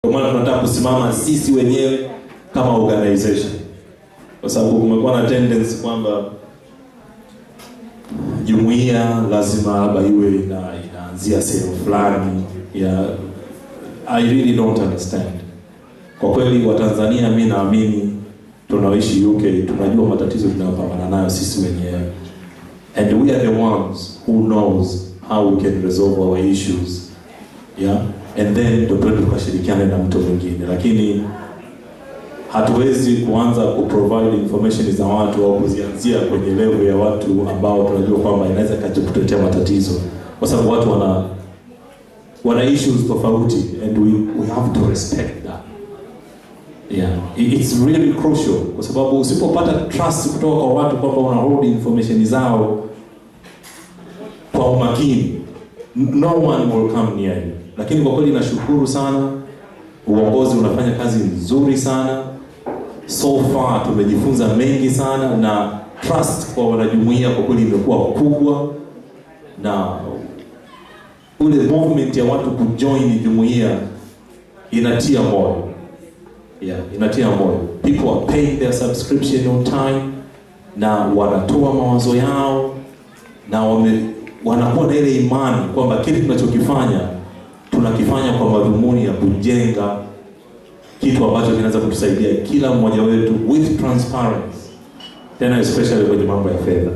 Kwa maana tunataka kusimama sisi wenyewe kama organization, kwa sababu kumekuwa na tendency kwamba jumuiya lazima labda iwe inaanzia sehemu fulani ya I really don't understand. Kwa kweli wa Tanzania, mimi naamini tunaishi UK, tunajua matatizo tunayopambana nayo sisi wenyewe, and we are the ones who knows how we can resolve our issues, yeah, and then tukashirikiana na mtu mwingine. Lakini hatuwezi kuanza kuprovide information za watu au kuzianzia kwenye level ya watu ambao tunajua kwamba inaweza kutuletea matatizo, kwa sababu watu wana issues tofauti, and we have to respect that. Yeah, it's really crucial, kwa sababu usipopata trust kutoka kwa watu kwamba wana hold information zao kwa umakini, no one will come near you. Lakini kwa kweli nashukuru sana, uongozi unafanya kazi nzuri sana. So far tumejifunza mengi sana, na trust kwa wanajumuiya kwa kweli imekuwa kubwa, na ule movement ya watu kujoin jumuiya inatia moyo. Yeah, inatia moyo. People are paying their subscription on time, na wanatoa mawazo yao, na wanakuwa na ile imani kwamba kile tunachokifanya tunakifanya kwa madhumuni ya kujenga kitu ambacho kinaweza kutusaidia kila mmoja wetu with transparency, tena especially kwenye mambo ya fedha.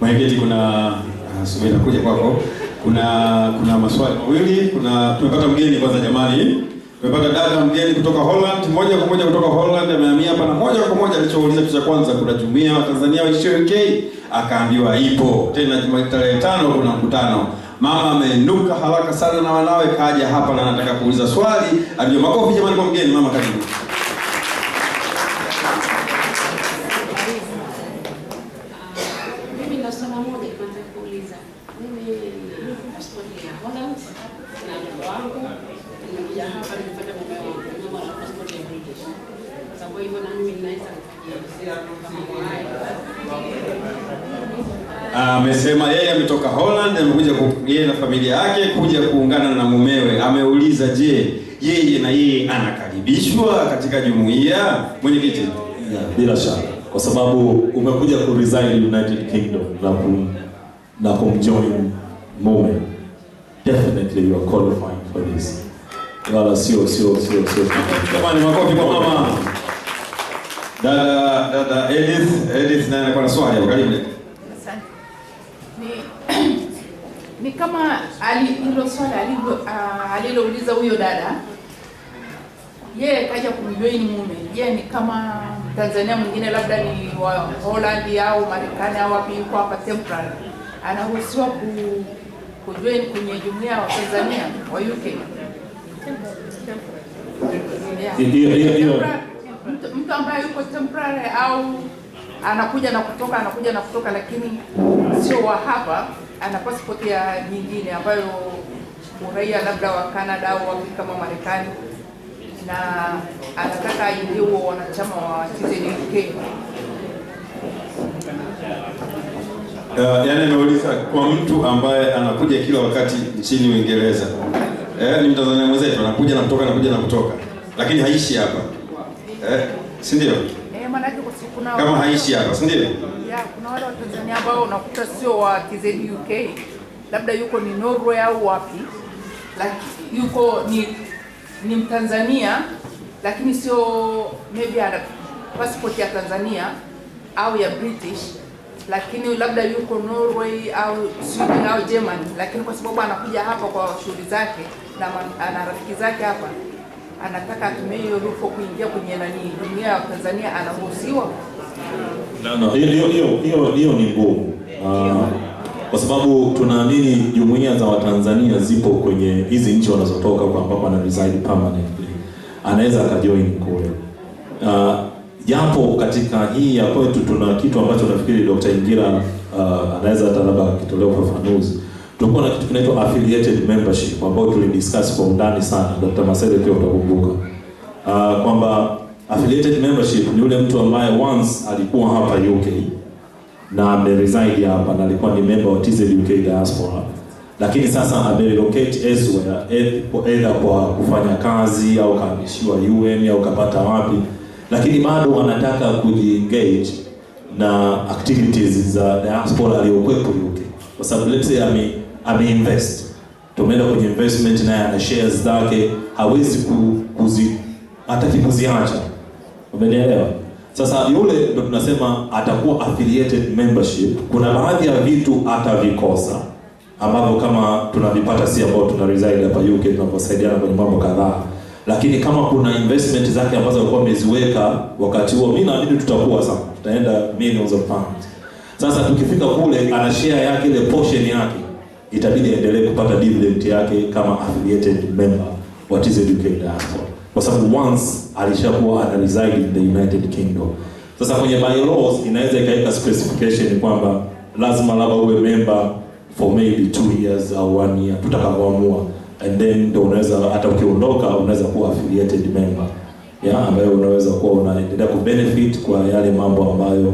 Mwenyekiti, kuna subiri nakuja kwako. Kuna maswali mawili. Tumepata mgeni kwanza jamani. Tumepata dada mgeni kutoka Holland, moja kwa moja kutoka Holland, amehamia hapa, na moja kwa moja alichouliza kitu cha kwanza, kuna jumuiya wa Tanzania waishio UK, akaambiwa ipo. Tena tarehe 5 kuna mkutano. Mama ameinuka haraka sana na wanawe kaja hapa na anataka kuuliza swali. Aliyo makofi jamani kwa mgeni. Mama karibu. Mimi na swali moja kwanza kuuliza. Mimi passport ya Holland na mke wangu nilikuja hapa nilipata mume wangu na passport ya British. Sababu hivyo na mimi ninaweza kufanya Amesema yeye ametoka Holland, amekuja yeye na familia yake kuja kuungana na mumewe. Ameuliza, je, yeye na yeye anakaribishwa katika jumuiya? Mwenyekiti. Yeah, bila shaka, kwa sababu umekuja ku reside United Kingdom na kumjoin mume, definitely you are qualified for this. Wala sio. Jamani, makofi kwa mama. Dada Edith naye anakuwa na swali hapo, karibu. Ni kama hilo swali alilouliza huyo dada, yeye kaja kumjoin mume. Je, ni kama Tanzania mwingine labda ni wa Holland au Marekani au wapi, yuko hapa temporary, anaruhusiwa kujoin kwenye jumuiya wa Tanzania wa UK? Mtu ambaye yuko temporary au anakuja na kutoka lakini sio wa hapa, ana passport ya nyingine ambayo uraia labda wa Canada au wapi kama Marekani, na anataka aingie huo wanachama wa TZUK. Yaani anauliza kwa mtu ambaye anakuja kila wakati nchini Uingereza. Ni Mtanzania mwenzetu, anakuja na kutoka, lakini haishi hapa. Si ndio? Maana kuna kama haishi hapa, si ndio? Kuna wale wa Tanzania ambao unakuta sio wa TZUK, labda yuko ni Norway au wapi, lakini yuko ni Mtanzania, lakini sio maybe ana passport ya Tanzania au ya British, lakini labda yuko Norway au Sweden au Germany, lakini kwa sababu anakuja hapa kwa shughuli zake na ana rafiki zake hapa, anataka atumie hiyo rufo kuingia kwenye jumuiya ya Tanzania, anaruhusiwa? Hiyo ni ngumu. Kwa sababu tunaamini jumuiya za Watanzania zipo kwenye hizi nchi wanazotoka, kwa ambapo ana reside permanently, anaweza akajoin kule. Japo katika hii ya kwetu tuna kitu ambacho nafikiri Dr. Ingira anaweza hata labda kitolea ufafanuzi. Tulikuwa na kitu kinaitwa affiliated membership ambao tulidiscuss kwa undani sana. Dr. Masere pia utakumbuka kwamba affiliated membership ni yule mtu ambaye once alikuwa hapa UK na amereside hapa na alikuwa ni member wa TZUK diaspora, lakini sasa amerelocate elsewhere, either kwa kufanya kazi au kahamishiwa UN au kapata wapi, lakini bado wanataka kujiengage na activities za diaspora aliyokuwepo UK, kwa sababu let's say ameinvest, tumeenda kwenye investment naye ana shares zake, hawezi hataki kuziacha. Umeelewa? Sasa yule ndo tunasema atakuwa affiliated membership. Kuna baadhi ya vitu atavikosa ambavyo kama tunavipata si ambao tuna reside hapa UK, tunaposaidiana kwenye mambo kadhaa, lakini kama kuna investment zake ambazo alikuwa ameziweka wakati huo, mimi naamini tutakuwa sana, tutaenda millions of pounds. Sasa tukifika kule ana share yake, ile portion yake itabidi aendelee kupata dividend yake kama affiliated member wa TZUK diaspora, kwa sababu once alishakuwa ana reside in the United Kingdom. Sasa kwenye bylaws inaweza ikaweka specification kwamba lazima labda uwe member for maybe 2 years au 1 year, tutakapoamua, and then ndio unaweza hata ukiondoka unaweza kuwa affiliated member ambayo unaweza kuwa unaendelea kubenefit kwa yale mambo ambayo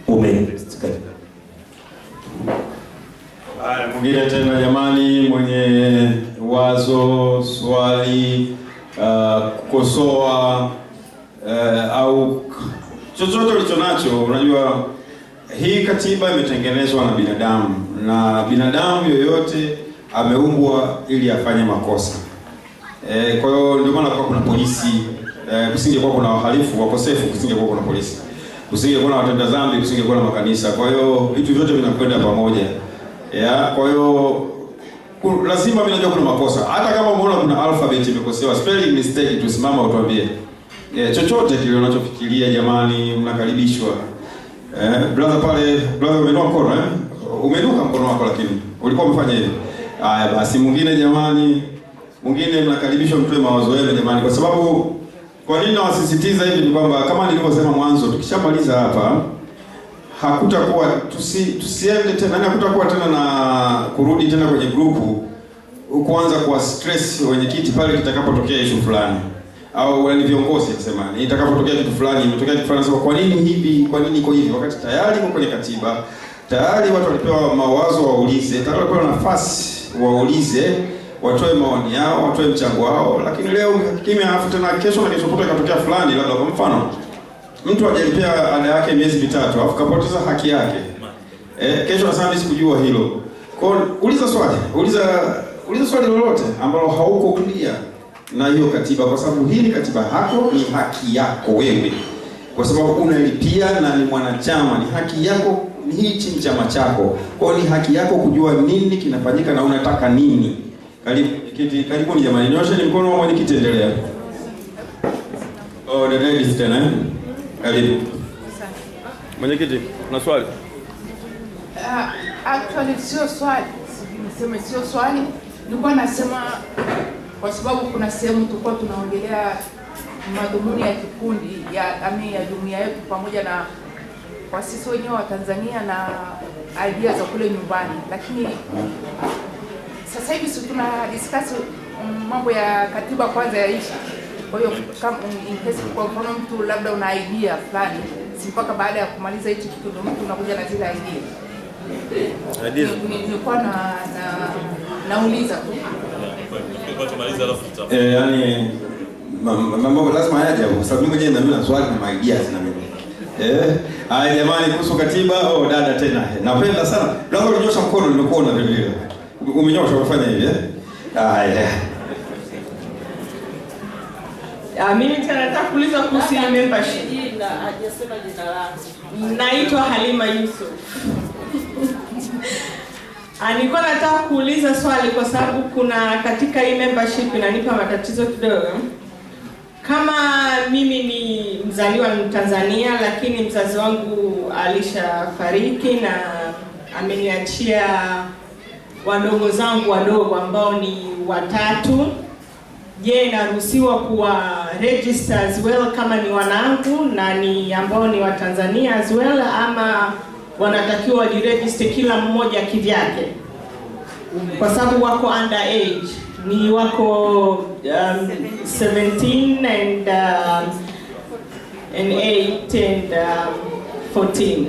umeinvest katika. Mwingine tena jamani, mwenye wazo, swali, kukosoa au chochote ulichonacho. Unajua hii katiba imetengenezwa na binadamu, na binadamu yoyote ameumbwa ili afanye makosa. Kwa hiyo ndio maana kuna polisi, kusingekuwa kuna wahalifu wakosefu, kusingekuwa kuna polisi, kusingekuwa na watenda dhambi, kusingekuwa na makanisa. Kwa hiyo vitu vyote vinakwenda pamoja. Kwa hiyo lazima mimi najua kuna makosa. Hata kama umeona kuna alphabet imekosewa, spelling mistake, tusimama utuambie. Chochote kile unachofikiria jamani, mnakaribishwa. Brother pale, brother umeinua mkono umeinuka mkono wako, lakini ulikuwa umefanya hivi. Haya basi, mwingine jamani, mwingine mnakaribishwa mtoe mawazo yenu jamani, kwa sababu kwa nini nawasisitiza hivi ni kwamba kama nilivyosema mwanzo, tukishamaliza hapa hakutakuwa tusiende tena, hakutakuwa tena na kurudi tena kwenye grupu kuanza kuwa stress wenyekiti pale kitakapotokea issue fulani, au wale viongozi kusema itakapotokea kitu fulani, imetokea kitu fulani, sasa kwa nini hivi, kwa nini iko hivi, wakati tayari iko kwenye katiba, tayari watu walipewa mawazo waulize, tayari walipewa nafasi waulize, watoe maoni yao, watoe mchango wao. Lakini leo kimya, afu tena kesho na kesho kutwa ikatokea fulani, labda kwa mfano mtu hajalipia ada yake miezi 3 afu kapoteza haki yake, kesho nasema sikujua hilo. Kwa uliza swali lolote ambalo hauko clear na hiyo katiba, kwa sababu hii ni katiba yako, ni haki yako wewe, kwa sababu unalipia na ni mwanachama, ni haki yako, ni hichi ni chama chako. Kwa ni haki yako kujua nini kinafanyika na unataka nini. Karibuni jamani, nyosheni mkono wa mwenyekiti, endelea. Dada tena. Karibu. Mwenyekiti, una swali? Actually sio swali. Niseme sio swali. Nilikuwa nasema kwa sababu kuna sehemu tulikuwa tunaongelea madhumuni ya kikundi ya jumuiya yetu pamoja na kwa sisi wenyewe wa Tanzania na idea za kule nyumbani, lakini sasa hivi sisi tuna discuss mambo ya katiba kwanza yaisha. Kwa hiyo kama in case kwa mfano mtu labda una idea fulani, si mpaka baada ya kumaliza hichi kitu ndio mtu unakuja na zile idea. Nilikuwa nauliza tu. Yani mambo lazima yaje hapo, sababu mimi mwenyewe nina swali na ideas na mimi. Haya jamani, kuhusu katiba, dada tena. Napenda sana. Labda unyosha mkono, nimekuona vile vile. Umenyosha kufanya hivi haya. Mimi tena nataka kuuliza kuhusu membership. Hajasema jina lako. Naitwa Halima Yusuf. Nilikuwa nataka kuuliza swali kwa sababu kuna katika hii membership inanipa matatizo kidogo. Kama mimi ni mzaliwa wa Tanzania, lakini mzazi wangu alishafariki na ameniachia wadogo zangu wadogo ambao ni 3. Je, naruhusiwa kuwa register as well kama ni wanangu na ni ambao ni wa Tanzania as well, ama wanatakiwa wajiregister kila mmoja kivyake? Kwa sababu wako under age, ni wako 17 and 8 and 14.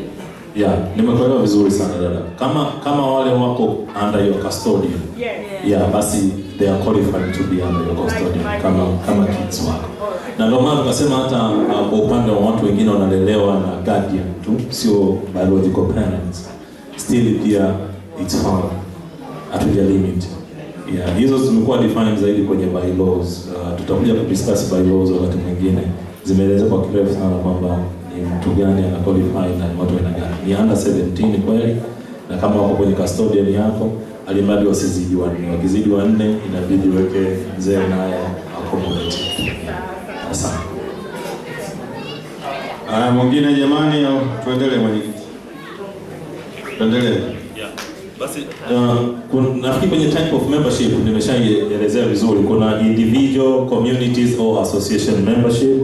Yeah, nimekuelewa vizuri sana dada. Kama wale wako under your custodian. Yeah, basi they are qualified to be under your custodian kama kids wako. Na ndio maana tukasema hata kwa upande wa watu wengine wanalelewa na guardian tu, sio biological parents. Still pia it's fine. Hatuja limit. Yeah, hizo zimekuwa defined zaidi kwenye bylaws. Tutakuja kudiscuss bylaws wakati mwingine. Zimeeleza kwa kirefu sana kwamba ni mtu gani ana qualify na watu wana gani. Ni under 17 kweli, na kama wako kwenye custodian yako, alimradi wasizidi 4. Wakizidi 4 inabidi weke mzee naye accommodate. Asante. Mwingine jamani, au tuendelee mwenyekiti? Tuendelee. Basi nafikiri kwenye type of membership nimeshaelezea vizuri. Kuna individual, communities or association membership,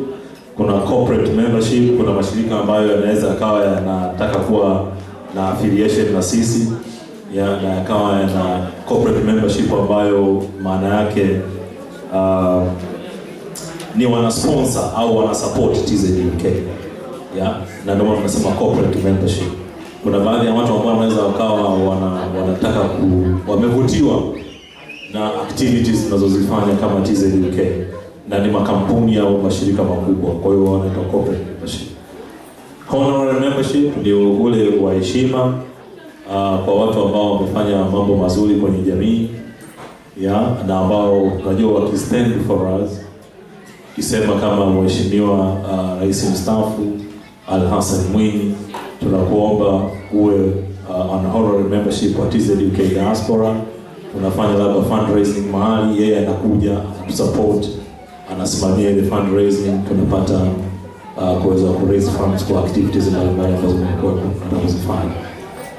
kuna corporate membership, kuna mashirika ambayo yanaweza akawa yanataka kuwa na affiliation na sisi, na yakawa yana corporate membership ambayo maana yake ni wana sponsor au wana support TZUK. Na ndio maana tunasema corporate membership. Kuna baadhi ya watu ambao wanaweza wakawa wanataka wamevutiwa na activities tunazozifanya kama TZUK, na ni makampuni au mashirika makubwa, kwa hiyo wanaitwa corporate membership. Honorary membership ndio ule wa heshima kwa watu ambao wamefanya mambo mazuri kwenye jamii, na ambao unajua wakistand for us. Kisema kama mheshimiwa Rais mstaafu Al-Hassan Mwinyi, tunakuomba uwe on honorary membership wa TZUK Diaspora. Tunafanya labda fundraising mahali, yeye anakuja support, anasimamia ile fundraising, tunapata kuweza ku raise funds kwa activities mbalimbali ambazo tunazifanya.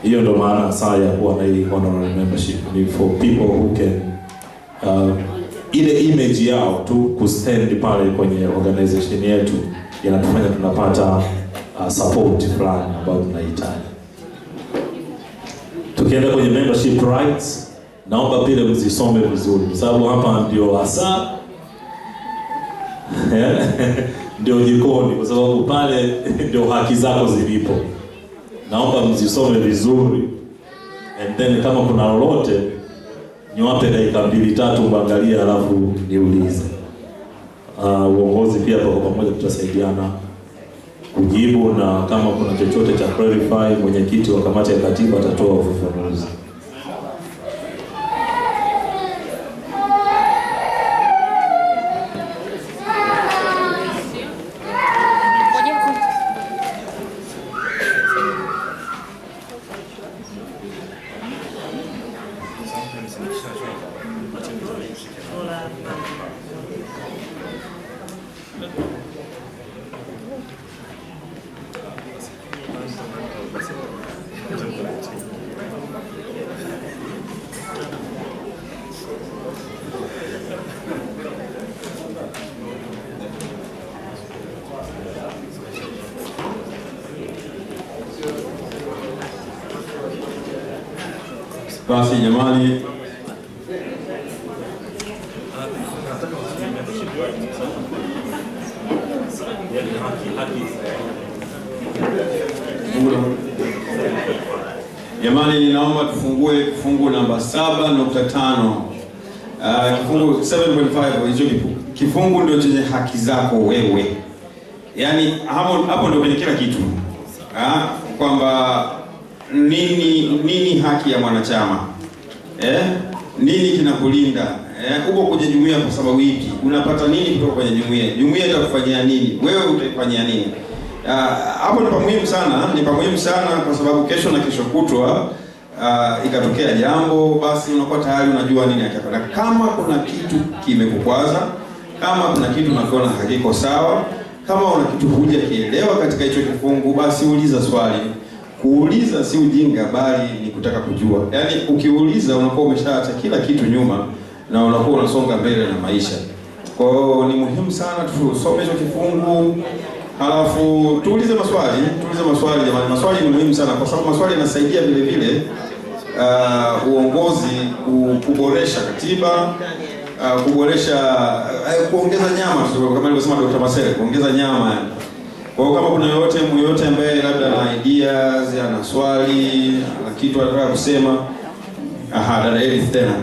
Hiyo ndio maana saa ya kuwa na hii honorary membership, ni for people who can ile image yao tu kustand pale kwenye organization yetu inatufanya tunapata support fulani ambayo tunahitaji. Tukienda kwenye membership rights, naomba pile mzisome vizuri, kwa sababu hapa ndio hasa ndio jikoni, kwa sababu pale ndio haki zako zilipo. Naomba mzisome vizuri, and then kama kuna lolote niwape dakika 2-3 mwangalie, alafu niulize. Uongozi pia kwa pamoja tutasaidiana kujibu, na kama kuna chochote cha clarify, mwenyekiti wa kamati ya katiba atatoa ufafanuzi. Basi jamani, ninaomba tufungue kifungu namba 7.5. Kifungu 7.5 hicho kifungu ndio chenye haki zako wewe. Yaani hapo ndio kwenye kila kitu. Kwamba nini haki ya mwanachama? Nini kinakulinda? Uko kwenye jumuiya kwa sababu ipi? Unapata nini kutoka kwenye jumuiya? Jumuiya itakufanyia nini? Wewe utaifanyia nini? Hapo ni muhimu sana kwa sababu kesho na kesho kutwa ikatokea jambo, basi unakuwa tayari unajua nini hakika. Kama kuna kitu kimekukwaza, kama kuna kitu unakiona hakiko sawa, kama una kitu hujakielewa katika hicho kifungu, basi uliza swali. Kuuliza si ujinga, bali ni kutaka kujua. Yaani ukiuliza unakuwa umeshaacha kila kitu nyuma na unakuwa unasonga mbele na maisha. Kwa hiyo ni muhimu sana tusome hicho kifungu, halafu tuulize maswali. Jamani, maswali ni muhimu sana kwa sababu maswali yanasaidia vile vile uongozi kuboresha katiba, kuongeza nyama, kama alivyosema Dr. Masele, kuongeza nyama Kwa hiyo kama kuna yoyote ambaye labda ana ideas, ana swali, ana kitu anataka kusema. Aha, dada Edith tena.